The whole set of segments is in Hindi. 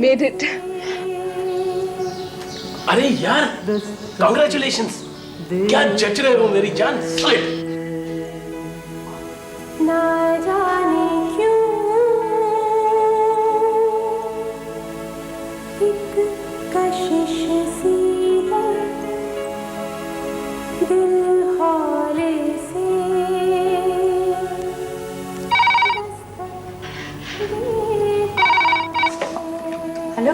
made it. अरे यार, congratulations! क्या जज रहे हो मेरी जान? Slip. ना जाने क्यों एक कशिश सी है दिल हौले से हेलो।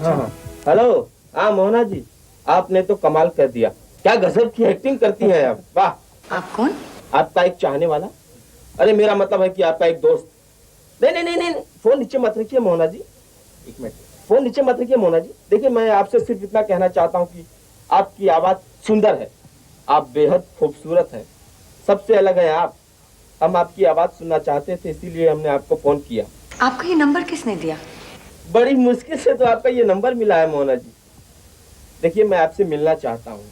हाँ हेलो। हाँ मोहना जी, आपने तो कमाल कर दिया। क्या गजब की एक्टिंग करती हैं आप, वाह। आप कौन? आपका एक चाहने वाला। अरे मेरा मतलब है कि आपका एक दोस्त। नहीं नहीं नहीं नहीं, फोन नीचे मत रखिए मोहना जी, एक मिनट, फोन नीचे मत रखिए मोहना जी। देखिए मैं आपसे सिर्फ इतना कहना चाहता हूँ कि आपकी आवाज सुंदर है, आप बेहद खूबसूरत हैं, सबसे अलग है आप। हम आपकी आवाज सुनना चाहते थे, इसीलिए हमने आपको फोन किया। आपको ये नंबर किसने दिया? बड़ी मुश्किल से तो आपका ये नंबर मिला है मोहना जी। देखिए मैं आपसे मिलना चाहता हूँ।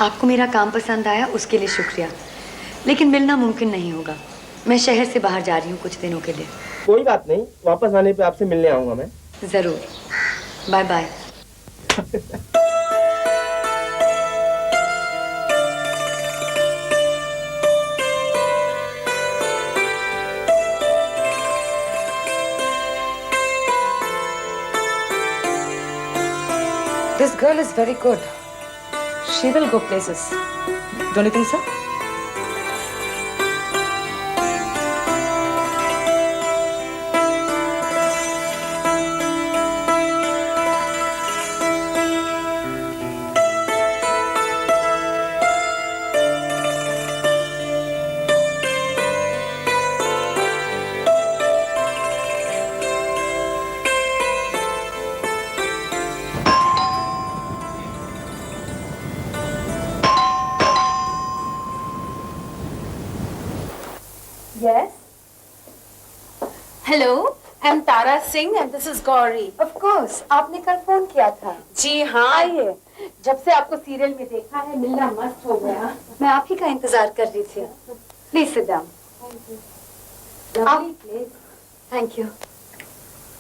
आपको मेरा काम पसंद आया, उसके लिए शुक्रिया, लेकिन मिलना मुमकिन नहीं होगा। मैं शहर से बाहर जा रही हूँ कुछ दिनों के लिए। कोई बात नहीं, वापस आने पे आपसे मिलने आऊंगा मैं। जरूर। Bye bye. This girl is very good. She will go places. Don't you think so? Yes. Hello, I'm Tara Singh and this is Gauri. Of course, आपने कल फोन किया था। जी हाँ, आइए। जब से आपको सीरियल में देखा है, मिलना मस्त हो गया। मैं आप ही का इंतजार कर रही थी। Please sit down. Thank you.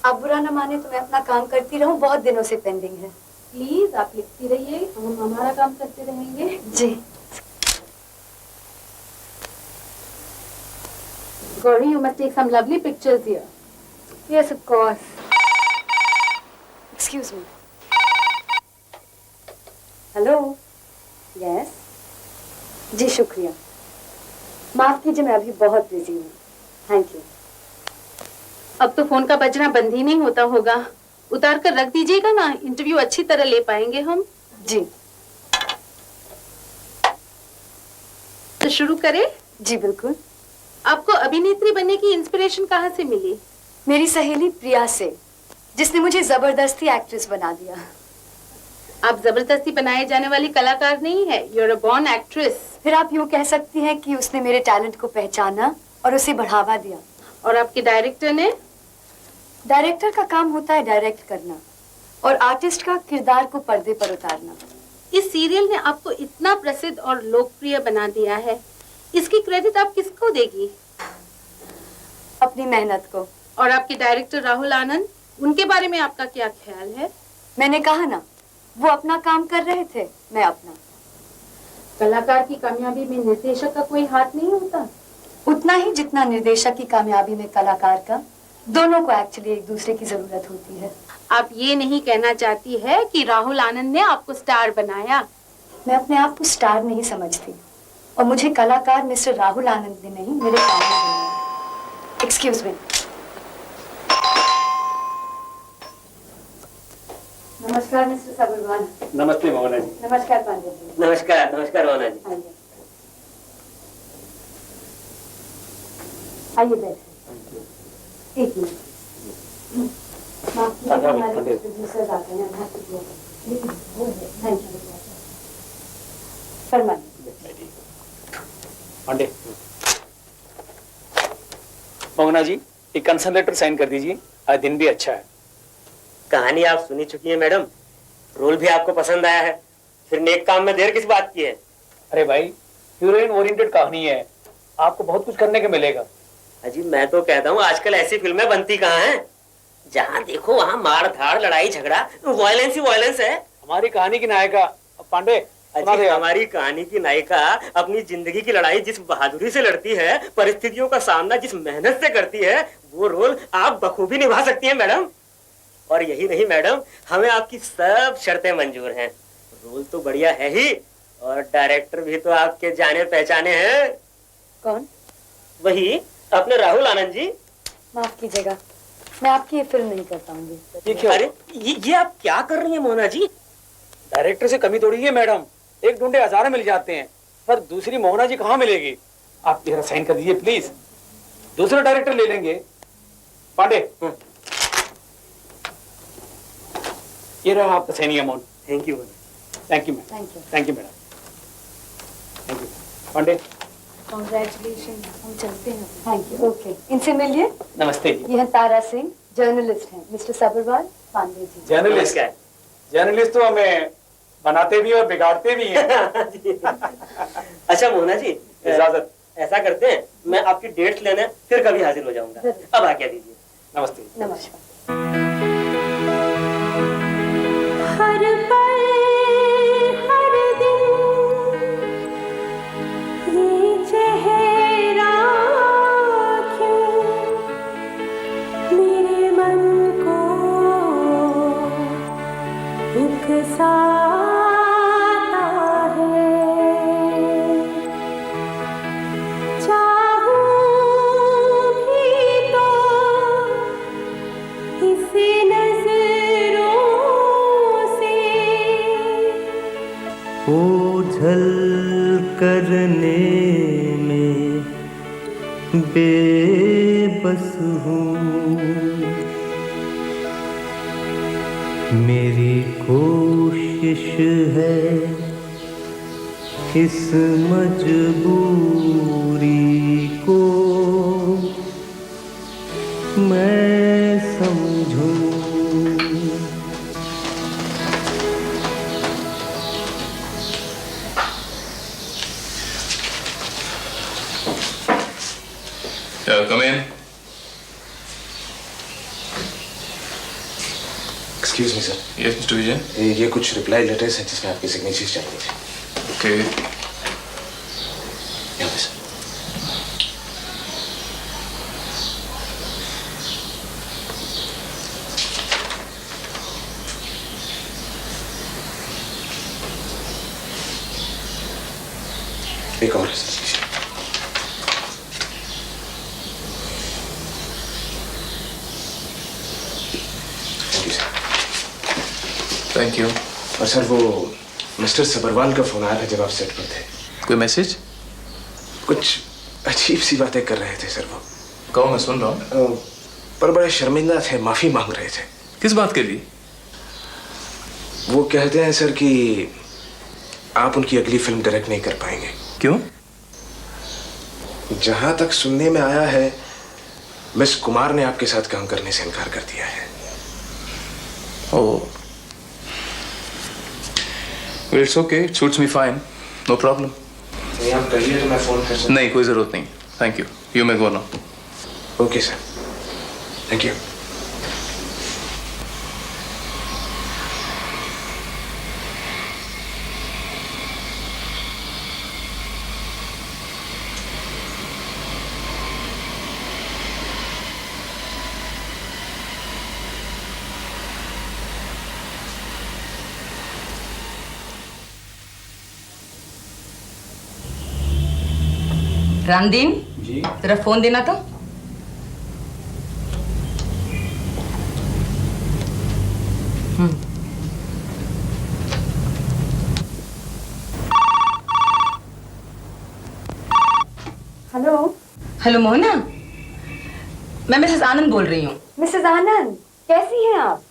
आप बुरा न माने तो मैं अपना काम करती रहूं, बहुत दिनों से पेंडिंग है। प्लीज आप लिखती रहिए, हम हमारा काम करते रहेंगे। जी। Gauri, you must take some lovely pictures here. Yes, of course. Excuse me. Hello. Yes. जी शुक्रिया। माफ कीजिए, मैं अभी बहुत बिजी हूँ। Thank you. अब तो फोन का बजना बंद ही नहीं होता होगा। उतार कर रख दीजिएगा ना, इंटरव्यू अच्छी तरह ले पाएंगे हम। जी। तो शुरू करें? जी बिल्कुल। आपको अभिनेत्री बनने की इंस्पिरेशन कहाँ से मिली? मेरी सहेली प्रिया से, जिसने मुझे जबरदस्ती एक्ट्रेस बना दिया। आप जबरदस्ती बनाए जाने वाली कलाकार नहीं है, you're a born actress। फिर आप यूँ कह सकती हैं कि उसने मेरे टैलेंट को पहचाना और उसे बढ़ावा दिया। और आपके डायरेक्टर ने? डायरेक्टर का काम होता है डायरेक्ट करना और आर्टिस्ट का किरदार को पर्दे पर उतारना। इस सीरियल ने आपको इतना प्रसिद्ध और लोकप्रिय बना दिया है, इसकी क्रेडिट आप किसको देगी? अपनी मेहनत को। और आपके डायरेक्टर राहुल आनंद, उनके बारे में आपका क्या ख्याल है? मैंने कहा ना, वो अपना काम कर रहे थे, मैं अपना। कलाकार की कामयाबी में निर्देशक का कोई हाथ नहीं होता? उतना ही जितना निर्देशक की कामयाबी में कलाकार का। दोनों को एक्चुअली एक दूसरे की जरूरत होती है। आप ये नहीं कहना चाहती है कि राहुल आनंद ने आपको स्टार बनाया? मैं अपने आप को स्टार नहीं समझती और मुझे कलाकार मिस्टर राहुल आनंद ने नहीं, मेरे काम में बनाया। Excuse me. नमस्कार मिस्टर सबरवान। नमस्ते मोहना जी। नमस्कार पांडे जी। नमस्कार नमस्कार मोहना जी। आइए आइए बैठिए। एक मिनट। माफ कीजिए, हमारे प्रोड्यूसर्स आते हैं। Thank you. फरमाइए। पांडे। मोहना जी, एक कंसर्न लेटर साइन कर दीजिए। आज दिन भी अच्छा है। कहानी आप सुनी चुकी है मैडम, रोल भी आपको पसंद आया है, फिर नेक काम में देर किस बात की है? अरे भाई, हीरोइन ओरिएंटेड कहानी है, आपको बहुत कुछ करने को मिलेगा। अजी मैं तो कहता हूँ आजकल ऐसी फिल्में बनती कहाँ हैं? जहाँ देखो वहाँ मार धाड़ लड़ाई झगड़ा वायलेंस ही वायलेंस है। हमारी कहानी की नायिका पांडे सुना दे अजी, यार। हमारी कहानी की नायिका अपनी जिंदगी की लड़ाई जिस बहादुरी से लड़ती है, परिस्थितियों का सामना जिस मेहनत से करती है, वो रोल आप बखूबी निभा सकती हैं मैडम। और यही नहीं मैडम, हमें आपकी सब शर्तें मंजूर हैं। रोल तो बढ़िया है ही, और डायरेक्टर भी तो आपके जाने पहचाने हैं। कौन? वही अपने राहुल आनंद जी। माफ कीजिएगा, मैं आपकी ये फिल्म नहीं कर पाऊंगी। ये क्या? अरे ये आप क्या कर रही हैं मोना जी? डायरेक्टर से कमी थोड़ी है मैडम, एक ढूंढे हजारों मिल जाते हैं, पर दूसरी मोहना जी कहाँ मिलेगी? आप जरा साइन कर दीजिए प्लीज, दूसरा डायरेक्टर ले लेंगे। पांडे ये रहा आपका signing amount. Thank you. Thank you madam. Thank you. Thank you madam. Thank you Pandey. Congratulation, हम चलते हैं। Thank you. ओके, इनसे मिलिए। नमस्ते जी। ये हैं तारा सिंह, जर्नलिस्ट हैं। मिस्टर सबरवाल, पांडे जी। जर्नलिस्ट नमस्कार। जर्नलिस्ट तो हमें बनाते भी और बिगाड़ते भी हैं। अच्छा मोना जी, इजाजत। ऐसा करते हैं, मैं आपकी डेट्स लेने फिर कभी हाजिर हो जाऊंगा। जरूर। अब आज्ञा दीजिए। नमस्ते। नमस्कार। हर पल हर दिन ये चेहरा क्यों मेरे मन को उकसाता है। चाहूं भी तो इसे नजरों से ओझल करने में बेबस हूँ, मेरी कोशिश है इस मजबूरी को मैं समझूं। Come in. Excuse me sir, Yes, Mr. Vijayan. ये कुछ रिप्लाई लेटर्स हैं जिसमें आपकी सिग्नेचर चाहिए थी। Okay. यहाँ पे सर। एक और है sir. Thank you sir. Thank you. और सर वो मिस्टर सबरवाल का फोन आया था जब आप सेट पर थे। कोई मैसेज? कुछ अजीब सी बातें कर रहे थे सर वो। कहो, मैं सुन रहा हूँ। पर बड़े शर्मिंदा थे, माफी मांग रहे थे। किस बात के लिए? वो कहते हैं सर कि आप उनकी अगली फिल्म डायरेक्ट नहीं कर पाएंगे। क्यों? जहां तक सुनने में आया है, मिस कुमार ने आपके साथ काम करने से इनकार कर दिया है। Oh. Well, it's okay. It suits me fine. No problem. नहीं आप कहिए तो मैं फोन कर सकता। नहीं, कोई जरूरत नहीं। Thank you. You may go now. Okay sir, thank you. Ramdeen, जी तेरा फोन देना तो। हेलो हेलो मोहना, मैं मिसेस आनंद बोल रही हूँ। मिसेस आनंद, कैसी हैं आप?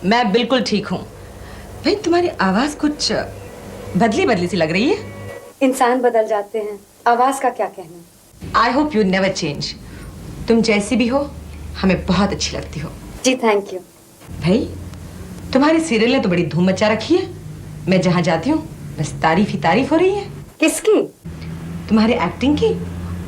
मैं बिल्कुल ठीक हूँ। भाई तुम्हारी आवाज कुछ बदली बदली सी लग रही है। इंसान बदल जाते हैं, आवाज का क्या कहना। I hope you never change. तुम जैसी भी हो हमें बहुत अच्छी लगती हो। जी थैंक यू। भाई तुम्हारी सीरियल ने तो बड़ी धूम मचा रखी है। मैं जहाँ जाती हूँ बस तारीफ ही तारीफ हो रही है। किसकी? तुम्हारी एक्टिंग की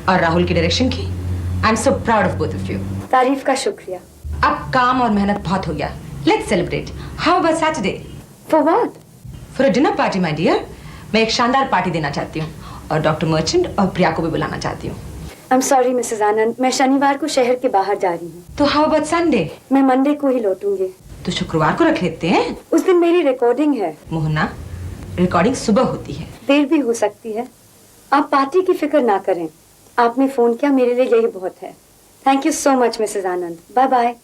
और राहुल की डायरेक्शन की। I am so proud of both of you. तारीफ का शुक्रिया। अब काम और मेहनत बहुत हो गया। Let's celebrate. How about Saturday? For what? For a dinner party my dear. मैं एक शानदार पार्टी देना चाहती हूँ और डॉक्टर मर्चेंट और प्रिया को भी बुलाना चाहती हूँ। आई एम सॉरी मिसेस आनंद, मैं शनिवार को शहर के बाहर जा रही हूँ। तो हाउ अबाउट संडे? मैं मंडे को ही लौटूंगी। तो शुक्रवार को रख लेते हैं। उस दिन मेरी रिकॉर्डिंग है। मोहना, रिकॉर्डिंग सुबह होती है। देर भी हो सकती है। आप पार्टी की फिक्र ना करें। आपने फोन किया, मेरे लिए यही बहुत है। Thank you so much Mrs Anand. Bye bye.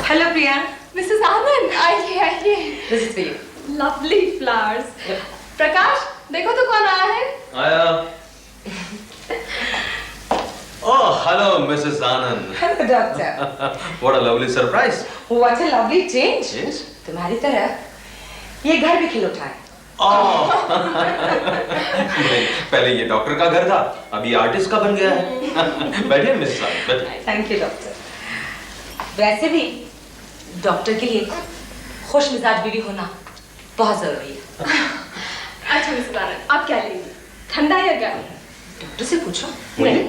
Hello Priya. Mrs Anand, आइए आइए। This is for you. Lovely flowers. Prakash, देखो तो कौन आया है। आया। Oh, hello Mrs Anand. Hello doctor. What a lovely surprise. What a lovely change. Yes. तुम्हारी तरह ये घर भी खिल उठा है। नहीं, पहले ये डॉक्टर का घर था, अभी आर्टिस्ट का बन गया है। बैठिए मिसेस आनंद, बैठिए। Thank you doctor. वैसे भी डॉक्टर के लिए खुश मिजाज बीवी होना बहुत जरूरी है। अच्छा मिसेस आनंद, आप क्या लेंगी, ठंडा या गर्म? डॉक्टर से पूछो। नहीं,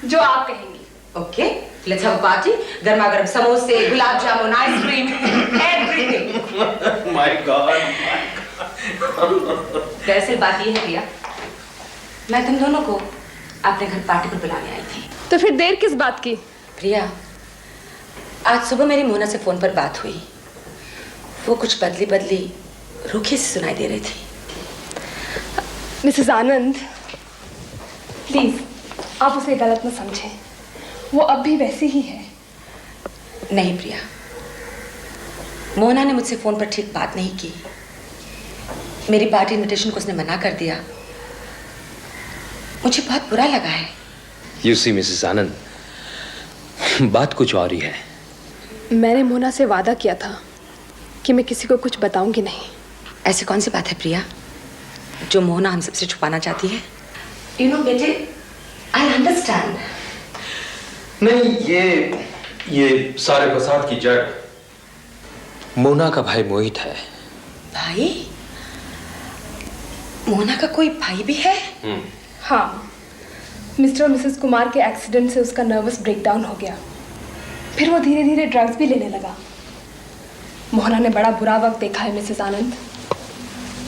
जो आप कहेंगी। Okay, let's have a party. गर्मा गर्म समोसे, gulab jamun, ice cream, everything. My God. दरअसल बात ये है प्रिया, मैं तुम दोनों को अपने घर पार्टी पर बुलाने आई थी। तो फिर देर किस बात की? प्रिया, आज सुबह मेरी मोना से फोन पर बात हुई। वो कुछ बदली बदली रूखी से सुनाई दे रही थी। मिसेस आनंद, प्लीज आप उसे गलत मत समझें। वो अब भी वैसी ही है। नहीं प्रिया, मोना ने मुझसे फोन पर ठीक बात नहीं की। मेरी पार्टी इनविटेशन को उसने मना कर दिया। मुझे बहुत बुरा लगा है। You see, मिसेस आनंद, बात कुछ और ही है। मैंने मोना से वादा किया था कि मैं किसी को कुछ बताऊंगी नहीं। ऐसी कौन सी बात है प्रिया जो मोना हम सबसे छुपाना चाहती है? यू नो बेटे, आई अंडरस्टैंड। नहीं, ये सारे फसाद की जड़ मोना का भाई मोहित है। भाई? मोना का कोई भाई भी है? हाँ, मिस्टर और मिसेस कुमार के एक्सीडेंट से उसका नर्वस ब्रेकडाउन हो गया। फिर वो धीरे धीरे ड्रग्स भी लेने लगा। मोहना ने बड़ा बुरा वक्त देखा है मिसेस आनंद।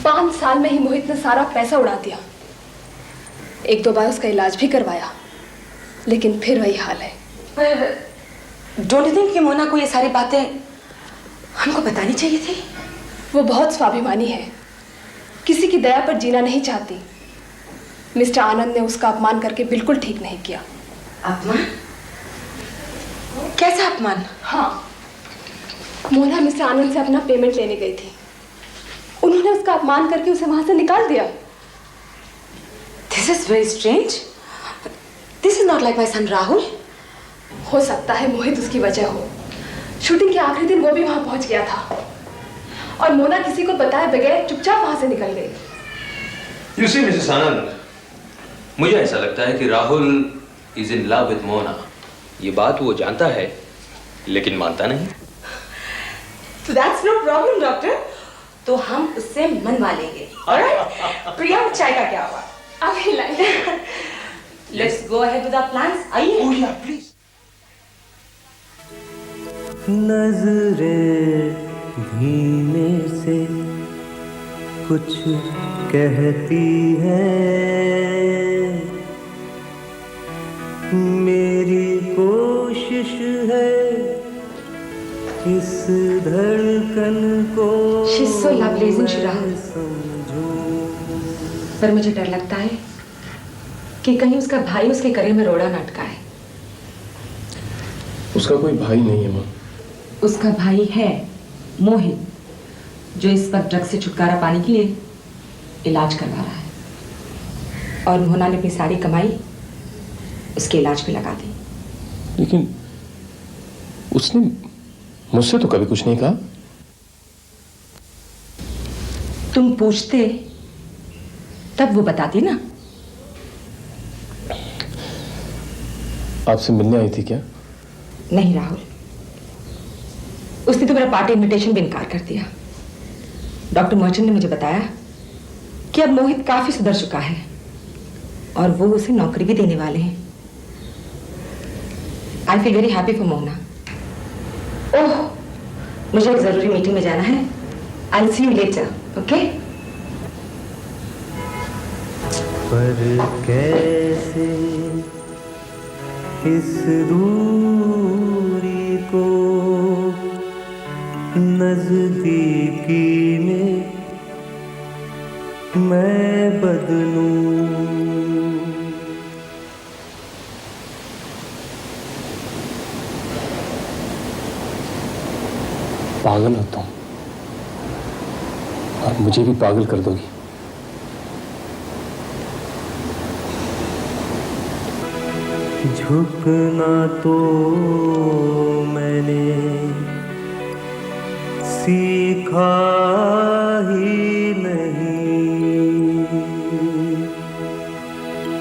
5 साल में ही मोहित ने सारा पैसा उड़ा दिया। 1-2 बार उसका इलाज भी करवाया, लेकिन फिर वही हाल है। डोंट यू थिंक कि मोना को ये सारी बातें हमको बतानी चाहिए थी? वो बहुत स्वाभिमानी है, किसी की दया पर जीना नहीं चाहती। मिस्टर आनंद ने उसका अपमान करके बिल्कुल ठीक नहीं किया। अपमान? कैसा अपमान? हाँ, मोना मिस्टर आनंद से अपना पेमेंट लेने गई थी। उन्होंने उसका अपमान करके उसे वहां से निकाल दिया। This is very strange. This is not like my son Rahul. हो सकता है मोहित उसकी वजह हो। शूटिंग के आखिरी दिन वो भी वहां पहुंच गया था और मोना किसी को बताए बगैर चुपचाप वहां से निकल गई। You see, मिसेस आनंद, मुझे ऐसा लगता है कि Rahul is in love with Mona. ये बात वो जानता है, लेकिन मानता नहीं। So that's no problem, doctor. तो हम उससे मनवा लेंगे। Alright? प्रिया, चाय का क्या हुआ? अभी लाइए। Let's go ahead with our plans. आइए। Oh yeah, please. नजरें धीमे से कुछ कहती है, मेरी कोशिश है इस धड़कन को She's so lovely, isn't she, Rahul? पर मुझे डर लगता है कि कहीं उसका भाई उसके करियर में रोड़ा न अटकाए। उसका कोई भाई नहीं है माँ। उसका भाई है मोहित, जो इस वक्त ड्रग्स से छुटकारा पाने के लिए इलाज करवा रहा है। और मोना ने अपनी सारी कमाई उसके इलाज पे लगा दी। लेकिन उसने मुझसे तो कभी कुछ नहीं कहा। तुम पूछते तब वो बताती ना। आपसे मिलने आई थी क्या? नहीं राहुल, उसने तो मेरा पार्टी इनविटेशन भी इनकार कर दिया। डॉक्टर मर्चेंट ने मुझे बताया कि अब मोहित काफी सुधर चुका है और वो उसे नौकरी भी देने वाले हैं। I feel very happy for Mona. Oh, मुझे एक जरूरी मीटिंग में जाना है। I see you later, okay? पर कैसे इस दूरी को नजदीकी में मैं बदलूं। पागल हो तुम और मुझे भी पागल कर दोगी। झुकना तो मैंने सीखा ही नहीं,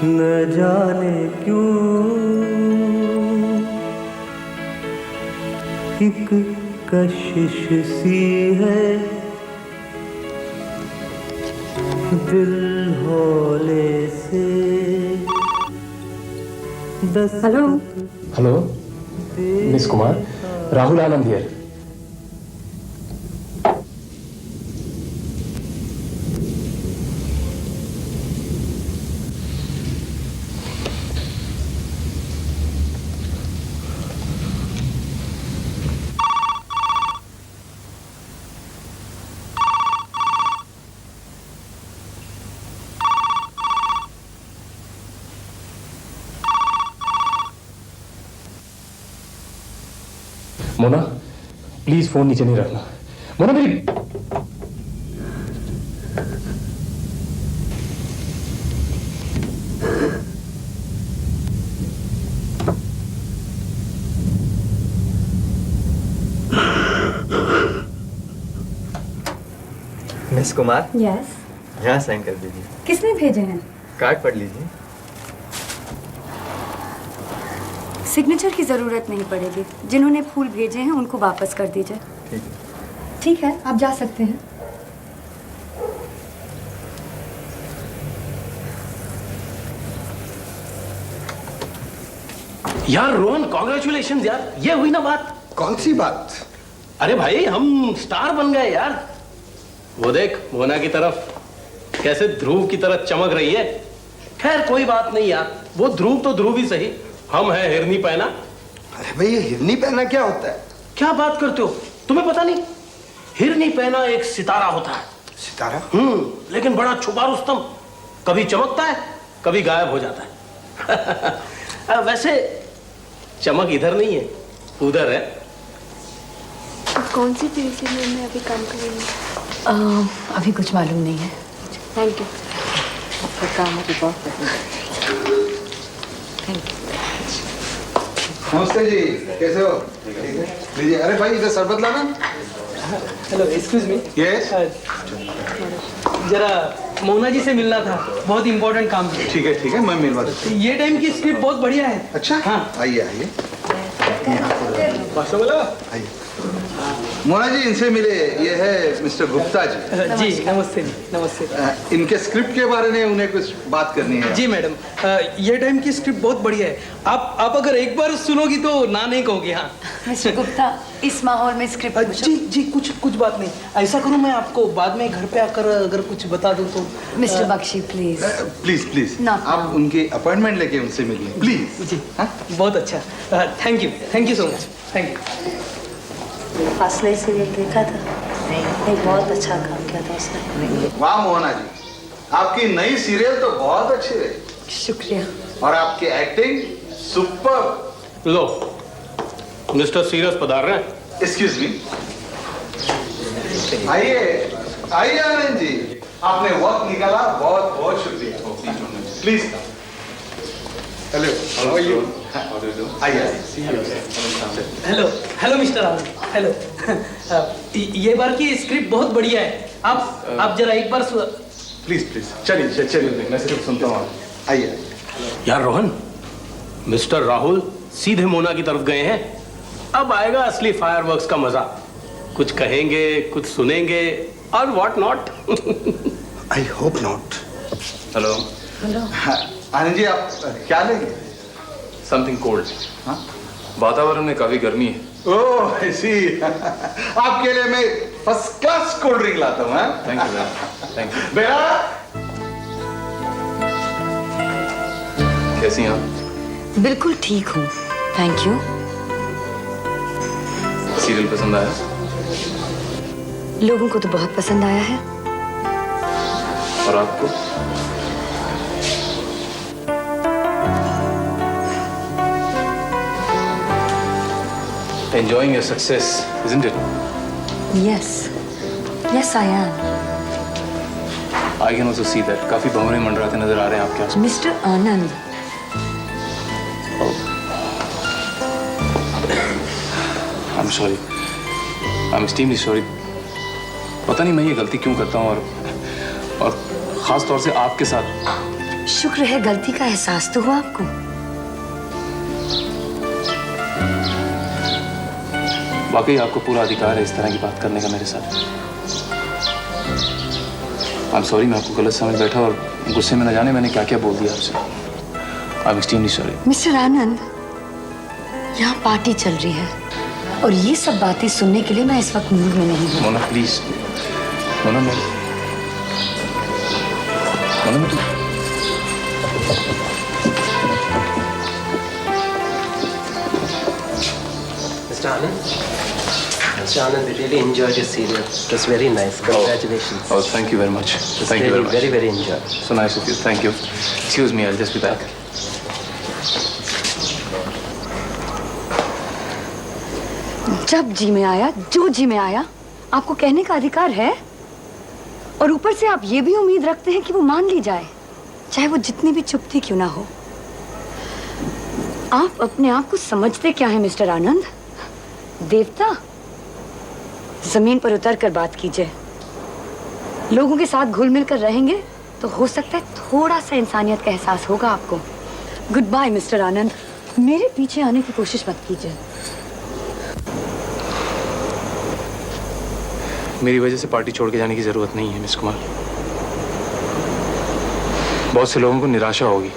न जाने क्यों एक कशिश सी है दिल हौले से। Hello hello miss Kumar, Rahul Anand here. Mona please phone नीचे नहीं रखना। मोना मेरी मिस कुमार, यस। यहाँ साइन कर दीजिए। किसने भेजे हैं? कार्ड पढ़ लीजिए। सिग्नेचर की जरूरत नहीं पड़ेगी। जिन्होंने फूल भेजे हैं उनको वापस कर दीजिए। ठीक है। ठीक है, आप जा सकते हैं। यार रोहन, कॉन्ग्रेचुलेशन यार, ये हुई ना बात। कौन सी बात? अरे भाई हम स्टार बन गए यार। वो देख मोना की तरफ कैसे ध्रुव की तरह चमक रही है। खैर कोई बात नहीं यार, वो ध्रुव तो ध्रुव ही सही, हम है हिरनी पहना। अरे भाई ये हिरनी पहना क्या होता है? क्या बात करते हो, तुम्हें पता नहीं? हिरनी पहना एक सितारा होता है। सितारा? लेकिन बड़ा छुपा रुस्तम, कभी चमकता है कभी गायब हो जाता है। वैसे चमक इधर नहीं है, उधर है। कौन सी टीवी सीरियल में अभी काम कर रही है? अभी कुछ मालूम नहीं है। Thank you. आपका काम अभी बहुत पसंद है। Thank you. नमस्ते जी, कैसे हो? लीजिए। अरे भाई इधर शरबत लाना। Hello, excuse me. यस। जरा मोना जी से मिलना था, बहुत इंपॉर्टेंट काम है। ठीक है मैं मिलवा देता हूँ। ये टाइम की स्क्रिप्ट बहुत बढ़िया है। अच्छा हाँ, आइए आइए। आइए मोना जी, इनसे मिले, ये है मिस्टर गुप्ता जी। जी नमस्ते जी, नमस्ते। इनके स्क्रिप्ट के बारे में उन्हें कुछ बात करनी है। जी मैडम, ये टाइम की स्क्रिप्ट बहुत बढ़िया है। आप अगर एक बार सुनोगी तो ना नहीं कहोगी। हाँ मिस्टर गुप्ता, इस माहौल में स्क्रिप्ट जी कुछ बात नहीं। ऐसा करूँ मैं आपको बाद में घर पे आकर अगर कुछ बता दूँ तो। मिस्टर बख्शी प्लीज प्लीज आप उनकी अपॉइंटमेंट लेके उनसे मिलिए प्लीज। जी हाँ, बहुत अच्छा। Thank you so much. Thank you. फासले सीरियल देखा था? नहीं, बहुत अच्छा काम किया था उसने। वाह मोहना जी, आपकी नई सीरियल तो बहुत अच्छी रही। शुक्रिया। और आपकी एक्टिंग सुपर। लो मिस्टर सीरियस पधार रहे हैं। Excuse me. आइए आनंद जी, आपने वक्त निकाला, बहुत बहुत शुक्रिया। Please. Hello, how are you? आइए hello hello mister Anand, hello. ये बार की स्क्रिप्ट बहुत बढ़िया है। आप जरा एक बार प्लीज प्लीज चलिए चलिए, मैं सिर्फ सुनता हूँ। आइए। यार रोहन, मिस्टर राहुल सीधे मोना की तरफ गए हैं। अब आएगा असली फायरवर्क्स का मजा। कुछ कहेंगे, कुछ सुनेंगे और what not. I hope not. Hello. Anand ji, आप क्या लेंगे? Something cold. हाँ, वातावरण में काफी गर्मी है। ओह ऐसी। आपके लिए मैं फर्स्ट क्लास कोल्ड ड्रिंक लाता हूँ। Thank you, thank you. बेटा, कैसी हैं आप? बिल्कुल ठीक हूँ, थैंक यू। सीरियल पसंद आया? लोगों को तो बहुत पसंद आया है। और आपको? Enjoying your success, isn't it? Yes, yes I am. I can also see that. काफी भंवरे मंडराते नजर आ रहे हैं आपके आसपास। Mister Anand, I'm sorry. I'm extremely sorry. पता नहीं मैं ये गलती क्यों करता हूँ और खास तौर से आपके साथ। शुक्र है गलती का एहसास तो हुआ आपको। वाकई आपको पूरा अधिकार है इस तरह की बात करने का मेरे साथ। I'm sorry, मैं आपको गलत समझ बैठा और गुस्से में न जाने मैंने क्या क्या बोल दिया आपसे। I'm extremely sorry. मिस्टर आनंद, यहाँ पार्टी चल रही है और ये सब बातें सुनने के लिए मैं इस वक्त मूड में नहीं हूँ। मोना प्लीज, मोना मैं तू Mr. Anand? Mr. Anand, we really enjoyed your serial. It was very nice. Congratulations. Oh, thank you very much. Thank you very much. Very, very enjoyed. So nice of you. Thank you. Excuse me, I'll just be back. जब जी में आया, जो जी में आया, आपको कहने का अधिकार है। और ऊपर से आप ये भी उम्मीद रखते हैं कि वो मान ली जाए, चाहे वो जितनी भी चुपती क्यों ना हो। आप अपने आप को समझते क्या है मिस्टर आनंद? देवता? जमीन पर उतर कर बात कीजिए। लोगों के साथ घुल मिल कर रहेंगे तो हो सकता है थोड़ा सा इंसानियत का एहसास होगा आपको। गुड बाय मिस्टर आनंद। मेरे पीछे आने की कोशिश मत कीजिए। मेरी वजह से पार्टी छोड़ के जाने की जरूरत नहीं है मिस कुमार। बहुत से लोगों को निराशा होगी।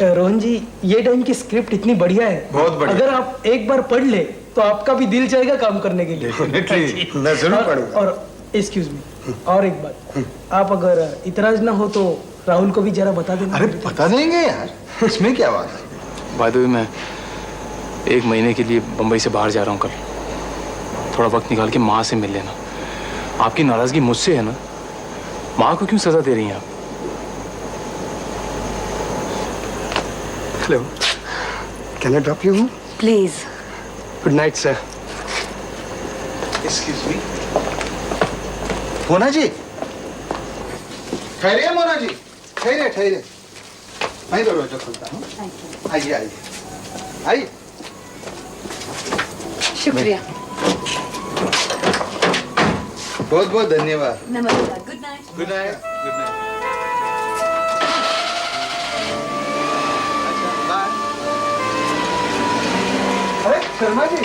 रोहन जी, ये टाइम की स्क्रिप्ट इतनी बढ़िया है, बहुत बढ़िया। अगर आप एक बार पढ़ ले तो आपका भी दिल चाहेगा काम करने के लिए। मैं जरूर पढ़ूंगा। और एक्सक्यूज मी, और एक बात, आप अगर इतराज ना हो तो राहुल को भी जरा बता देना। अरे बता देंगे यार, इसमें क्या बात है। बाय द वे, मैं 1 महीने के लिए बंबई से बाहर जा रहा हूँ कल। थोड़ा वक्त निकाल के माँ से मिल लेना। आपकी नाराजगी मुझसे है ना, माँ को क्यों सजा दे रही हैं आप? Hello, can I drop you? Please. Good night sir. Excuse me. Mona ji, ठहरिए मोना जी, ठहरिए ठहरिए। मैं दरवाजा खोलता हूँ। आइए आइए आइए। शुक्रिया। बहुत बहुत धन्यवाद। नमस्कार। Good night. Good night. Good night. अरे शर्मा जी,